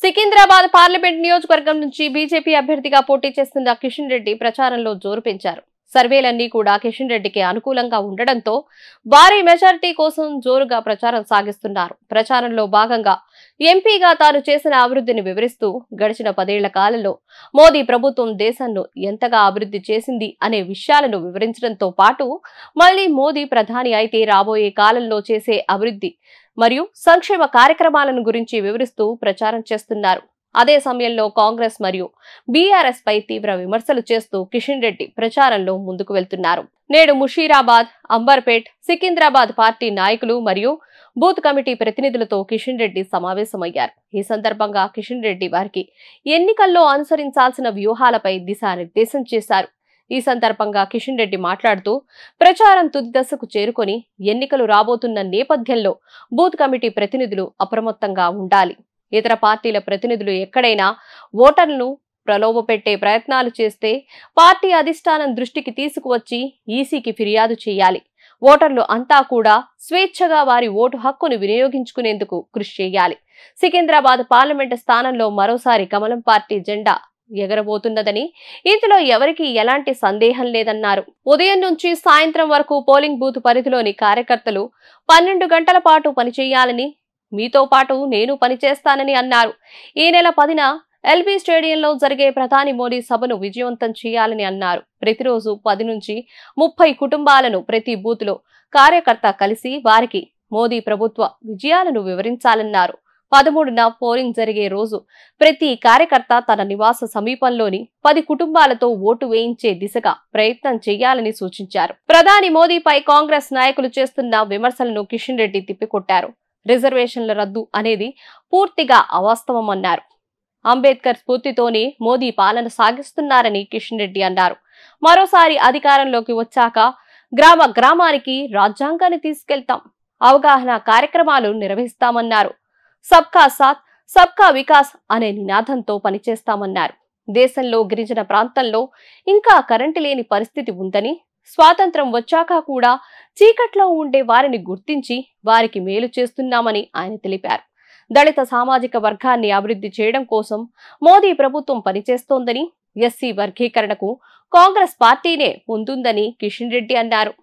Secunderabad parliament నియోజకవర్గం నుంచి BJP అభ్యర్థిగా పోటీ చేస్తున్న కిషన్ రెడ్డి ప్రచారంలో జోరు పెంచారు. సర్వేలన్నీ కూడా కిషన్ రెడ్డికి అనుకూలంగా ఉండడంతో భారీ మెజారిటీ కోసం జోరుగా ప్రచారం సాగిస్తున్నారు. ప్రచారంలో భాగంగా ఎంపీగా తాను చేసిన అభివృద్ధిని వివరిస్తూ గడిచిన 10 ఏళ్ల కాలంలో మోదీ ప్రభుత్వం దేశాన్ని ఎంతగా అభివృద్ధి చేసింది అనే విషయాలను వివరించడంతో పాటు మళ్లీ మోదీ ప్రధాని అయితే రాబోయే కాలంలో చేసే అభివృద్ధి మరియు సంక్షేమ కార్యక్రమాలను గురించి వివరిస్తూ ప్రచారం చేస్తున్నారు. అదే సమయంలో కాంగ్రెస్ మరియు బీఆర్ఎస్ పై తీవ్ర విమర్శలు చేస్తూ కిషన్ రెడ్డి ప్రచారంలో ముందుకు వెళ్తున్నారు. నేడు ముషీరాబాద్, అంబర్పేట్, సికింద్రాబాద్ పార్టీ నాయకులు మరియు బూత్ కమిటీ ప్రతినిధులతో కిషన్ రెడ్డి సమావేశమయ్యారు. ఈ సందర్భంగా కిషన్ రెడ్డి వారికి ఎన్నికల్లో అనుసరించాల్సిన వ్యూహాలపై దిశానిర్దేశం చేశారు. ఈ సందర్భంగా కిషన్ రెడ్డి మాట్లాడుతూ ప్రచారం తుది దశకు చేరుకొని ఎన్నికలు రాబోతున్న నేపథ్యంలో బూత్ కమిటీ ప్రతినిధులు అప్రమత్తంగా ఉండాలి. ఇతర పార్టీల ప్రతినిధులు ఎక్కడైనా ఓటర్లను ప్రలోభపెట్టే ప్రయత్నాలు చేస్తే పార్టీ అధిష్టానం దృష్టికి తీసుకువచ్చి ఈసీకి ఫిర్యాదు చేయాలి. ఓటర్లు అంతా కూడా స్వేచ్ఛగా వారి ఓటు హక్కును వినియోగించుకునేందుకు కృషి చేయాలి. సికింద్రాబాద్ పార్లమెంటు స్థానంలో మరోసారి కమలం పార్టీ జెండా ఎగరబోతున్నదని, ఇందులో ఎవరికి ఎలాంటి సందేహం లేదన్నారు. ఉదయం నుంచి సాయంత్రం వరకు పోలింగ్ బూత్ పరిధిలోని కార్యకర్తలు 12 గంటల పాటు పనిచేయాలని, మీతో పాటు నేను పనిచేస్తానని అన్నారు. ఈ నెల 10న ఎల్బీ స్టేడియంలో జరిగే ప్రధాని మోదీ సభను విజయవంతం చేయాలని అన్నారు. ప్రతిరోజు 10 నుంచి 30 కుటుంబాలను ప్రతి బూత్ లో కార్యకర్త కలిసి వారికి మోదీ ప్రభుత్వ విజయాలను వివరించాలన్నారు. 13న పోలింగ్ జరిగే రోజు ప్రతి కార్యకర్త తన నివాస సమీపంలోని 10 కుటుంబాలతో ఓటు వేయించే దిశగా ప్రయత్నం చేయాలని సూచించారు. ప్రధాని మోదీపై కాంగ్రెస్ నాయకులు చేస్తున్న విమర్శలను కిషన్ రెడ్డి తిప్పికొట్టారు. రిజర్వేషన్ల రద్దు అనేది పూర్తిగా అవాస్తవమన్నారు. అంబేద్కర్ స్ఫూర్తితోనే మోదీ పాలన సాగిస్తున్నారని కిషన్ రెడ్డి అన్నారు. మరోసారి అధికారంలోకి వచ్చాక గ్రామ గ్రామానికి రాజ్యాంగాన్ని తీసుకెళ్తాం, అవగాహన కార్యక్రమాలు నిర్వహిస్తామన్నారు. సబ్కా సాత్ సబ్కా వికాస్ అనే నినాదంతో పనిచేస్తామన్నారు. దేశంలో గిరిజన ప్రాంతంలో ఇంకా కరెంటు లేని పరిస్థితి ఉందని, స్వాతంత్రం వచ్చాక కూడా చీకట్లో ఉండే వారిని గుర్తించి వారికి మేలు చేస్తున్నామని ఆయన తెలిపారు. దళిత సామాజిక వర్గాన్ని అభివృద్ధి చేయడం కోసం మోదీ ప్రభుత్వం పనిచేస్తోందని, ఎస్సీ వర్గీకరణకు కాంగ్రెస్ పార్టీనే ముందుందని కిషన్ రెడ్డి అన్నారు.